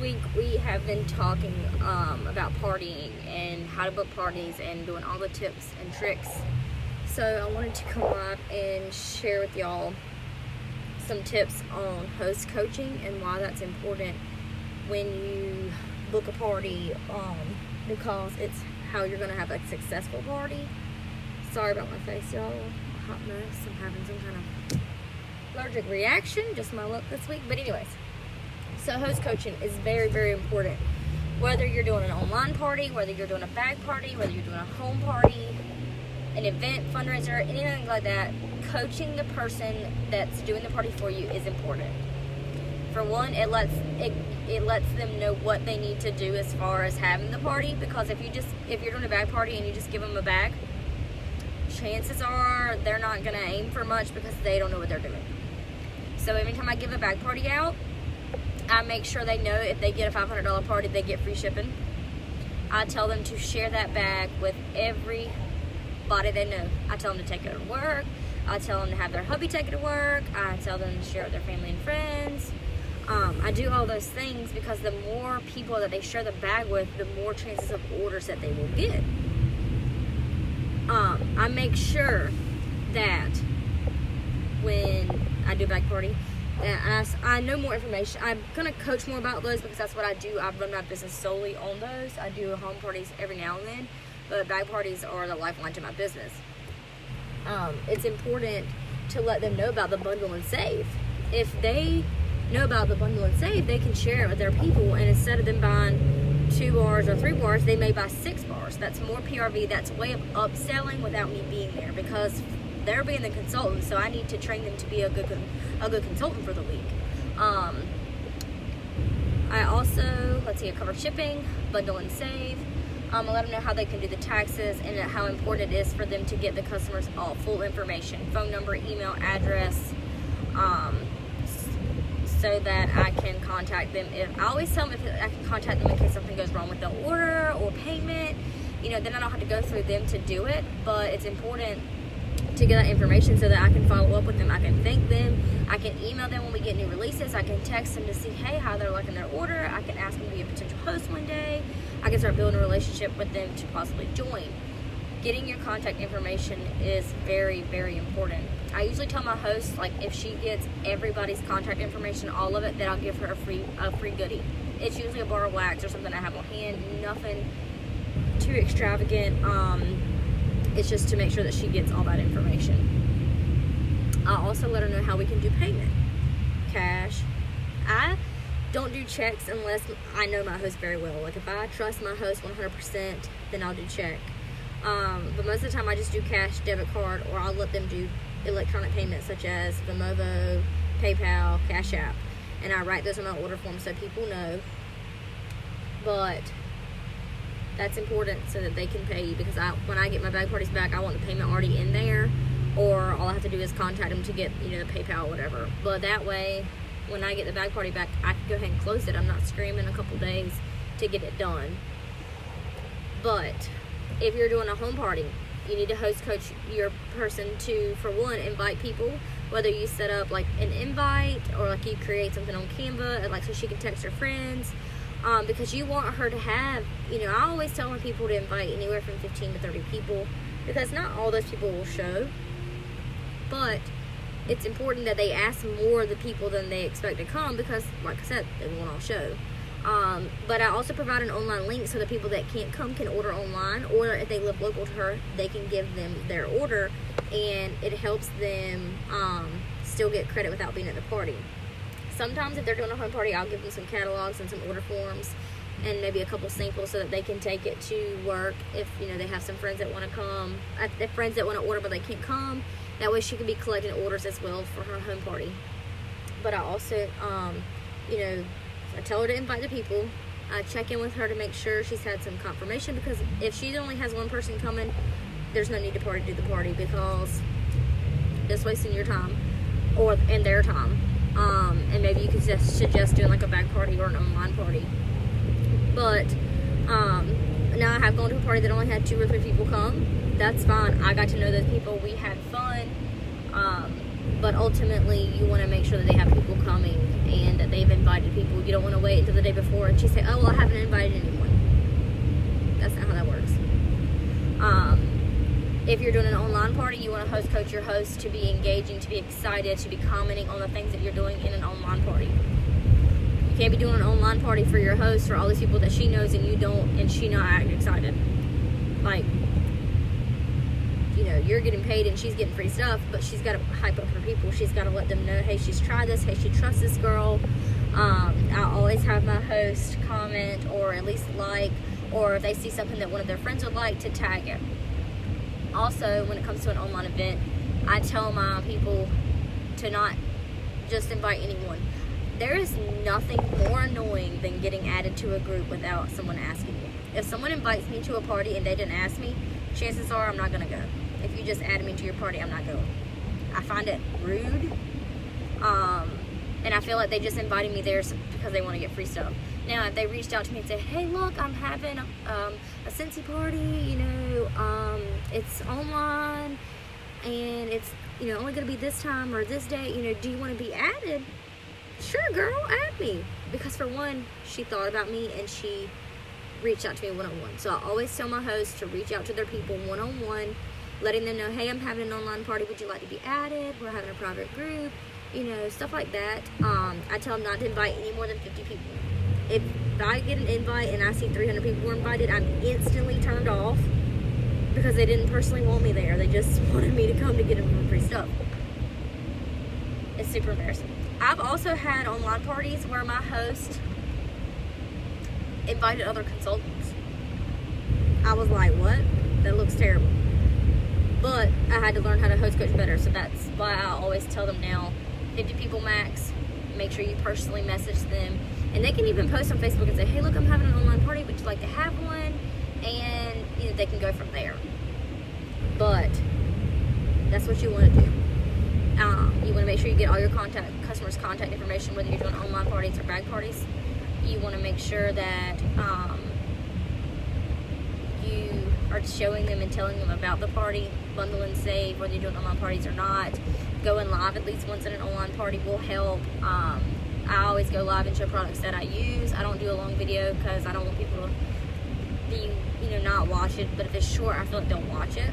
week we have been talking about partying and how to book parties and doing all the tips and tricks. So I wanted to come up and share with y'all some tips on host coaching and why that's important when you book a party, because it's how you're going to have a successful party. Sorry about my face, y'all. A hot mess. I'm having some kind of allergic reaction. Just my luck this week. But anyways, so host coaching is very, very important. Whether you're doing an online party, whether you're doing a bag party, whether you're doing a home party, an event, fundraiser, anything like that, coaching the person that's doing the party for you is important. For one, it lets them know what they need to do as far as having the party, because if you're doing a bag party and you just give them a bag, chances are they're not going to aim for much because they don't know what they're doing. So every time I give a bag party out, I make sure they know if they get a $500 party, they get free shipping. I tell them to share that bag with everybody they know. I tell them to take it to work. I tell them to have their hubby take it to work. I tell them to share it with their family and friends. I do all those things because the more people that they share the bag with, the more chances of orders that they will get. I make sure that when I do a bag party, that I know more information. I'm going to coach more about those because that's what I do. I run my business solely on those. I do home parties every now and then, but bag parties are the lifeline to my business. It's important to let them know about the bundle and save. If they know about the bundle and save, they can share it with their people, and instead of them buying 2 bars or 3 bars, they may buy 6 bars. That's more PRV. That's a way of upselling without me being there, because they're being the consultant, so I need to train them to be a good consultant for the week. I also, I cover shipping, bundle and save. I let them know how they can do the taxes and how important it is for them to get the customers all full information, phone number, email, address, so that I can contact them. I always tell them if I can contact them in case something goes wrong with the order or payment. Then I don't have to go through them to do it, but it's important to get that information so that I can follow up with them. I can thank them. I can email them when we get new releases. I can text them to see, hey, how they're liking their order. I can ask them to be a potential host one day. I can start building a relationship with them to possibly join. Getting your contact information is very, very important. I usually tell my host, if she gets everybody's contact information, all of it, then I'll give her a free goodie. It's usually a bar of wax or something I have on hand. Nothing too extravagant. It's just to make sure that she gets all that information. I'll also let her know how we can do payment. Cash. I don't do checks unless I know my host very well. If I trust my host 100%, then I'll do check. But most of the time I just do cash, debit card, or I'll let them do electronic payments such as Venmo, PayPal, Cash App. And I write those on my order form so people know. But that's important so that they can pay you, because when I get my bag parties back, I want the payment already in there, or all I have to do is contact them to get the PayPal or whatever. But that way, when I get the bag party back, I can go ahead and close it. I'm not screaming a couple days to get it done. But if you're doing a home party, you need to host coach your person to, for one, invite people, whether you set up an invite or you create something on Canva, so she can text her friends. Because you want her to have, I always tell my people to invite anywhere from 15 to 30 people, because not all those people will show, but it's important that they ask more of the people than they expect to come, because, like I said, they won't all show. But I also provide an online link so the people that can't come can order online, or if they live local to her, they can give them their order, and it helps them still get credit without being at the party. Sometimes if they're doing a home party, I'll give them some catalogs and some order forms and maybe a couple samples so that they can take it to work if, they have some friends that want to come, friends that want to order but they can't come. That way she can be collecting orders as well for her home party. But I also, I tell her to invite the people. I check in with her to make sure she's had some confirmation, because if she only has one person coming, there's no need to do the party, because it's wasting your time and their time. And maybe you could suggest doing a bag party or an online party. But now I have gone to a party that only had 2 or 3 people come. That's fine. I got to know those people. We had fun. but ultimately you want to make sure that they have people coming and that they've invited people. You don't want to wait until the day before and she say, oh, well, I haven't invited anyone. That's not how that works. If you're doing an online party, you want to coach your host to be engaging, to be excited, to be commenting on the things that you're doing in an online party. You can't be doing an online party for your host, for all these people that she knows and you don't, and she not acting excited. Like, you know, you're getting paid and she's getting free stuff, but she's got to hype up her people. She's got to let them know, hey, she's tried this, hey, she trusts this girl. I always have my host comment or at least like, or if they see something that one of their friends would like, to tag it. Also, when it comes to an online event, I tell my people to not just invite anyone. There is nothing more annoying than getting added to a group without someone asking you. If someone invites me to a party and they didn't ask me, chances are I'm not going to go. If you just added me to your party, I'm not going. I find it rude. And I feel like they just invited me there because they want to get free stuff. Now, if they reached out to me and said, hey, look, I'm having a Scentsy party, you know, it's online, and it's, you know, only going to be this time or this day, you know, do you want to be added? Sure, girl, add me. Because for one, she thought about me and she reached out to me one-on-one. So I always tell my hosts to reach out to their people one-on-one, letting them know, hey, I'm having an online party, would you like to be added? We're having a private group, you know, stuff like that. I tell them not to invite any more than 50 people. If I get an invite and I see 300 people were invited, I'm instantly turned off because they didn't personally want me there. They just wanted me to come to get them free stuff. It's super embarrassing. I've also had online parties where my host invited other consultants. I was like, what? That looks terrible. But I had to learn how to host coach better, so that's why I always tell them now, 50 people max. Make sure you personally message them. And they can even post on Facebook and say, hey, look, I'm having an online party. Would you like to have one? And, you know, they can go from there. But that's what you want to do. You want to make sure you get all your customers' contact information, whether you're doing online parties or bag parties. You want to make sure that you are showing them and telling them about the party, bundle and save, whether you're doing online parties or not. Going live at least once in an online party will help. I always go live and show products that I use. I don't do a long video because I don't want people to be, you know, not watch it. But if it's short, I feel like they'll watch it.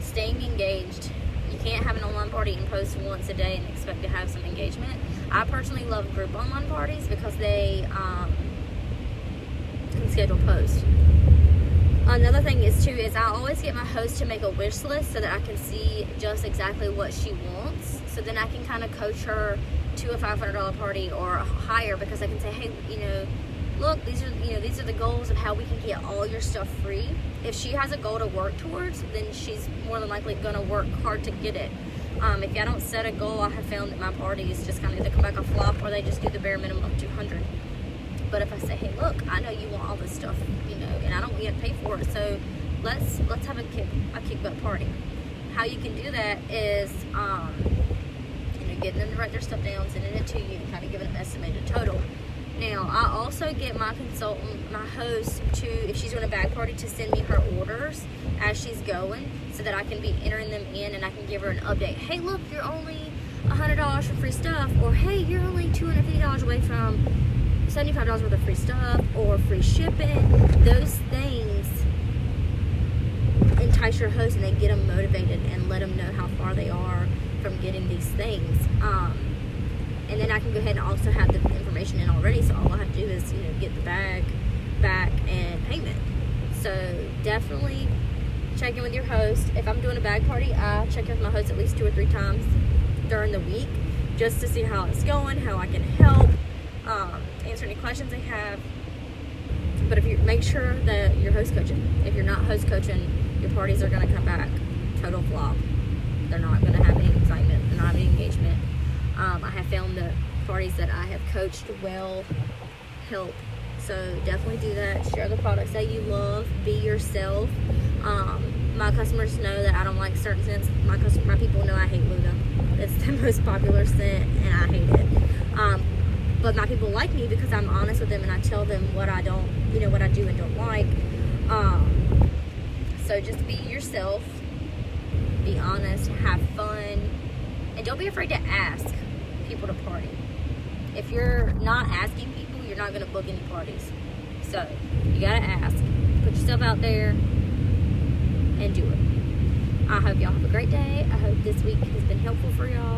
Staying engaged. You can't have an online party and post once a day and expect to have some engagement. I personally love group online parties because they can schedule posts. Another thing is I always get my host to make a wish list so that I can see just exactly what she wants. So then I can kind of coach her to a $500 party or higher, because I can say, hey, you know, look, these are the goals of how we can get all your stuff free. If she has a goal to work towards, then she's more than likely going to work hard to get it. If I don't set a goal, I have found that my parties just kind of either come back a flop or they just do the bare minimum of 200. But if I say, hey, look, I know you want all this stuff, you know, and I don't want you to pay for it, so let's have a kick butt party. How you can do that is, you know, getting them to write their stuff down, sending it to you, and kind of giving them an estimated total. Now, I also get my consultant, my host, to, if she's doing a bag party, to send me her orders as she's going, so that I can be entering them in and I can give her an update. Hey, look, you're only $100 for free stuff, or hey, you're only $250 away from $75 worth of free stuff or free shipping. Those things entice your host and they get them motivated and let them know how far they are from getting these things. And then I can go ahead and also have the information in already, so all I have to do is, you know, get the bag back and payment. So definitely check in with your host. If I'm doing a bag party, I check in with my host at least 2 or 3 times during the week just to see how it's going, how I can help, answer any questions they have. But if you make sure that you're host coaching. If you're not host coaching, your parties are going to come back total flop. They're not going to have any excitement. They're not having engagement. I have found that parties that I have coached well help. So definitely do that. Share the products that you love. Be yourself. My customers know that I don't like certain scents. My people know I hate Luna. It's the most popular scent and I hate it. But my people like me because I'm honest with them and I tell them what I don't, you know, what I do and don't like. So just be yourself. Be honest. Have fun. don't be afraid to ask people to party. If you're not asking people, you're not going to book any parties. So you got to ask. Put yourself out there and do it. I hope y'all have a great day. I hope this week has been helpful for y'all.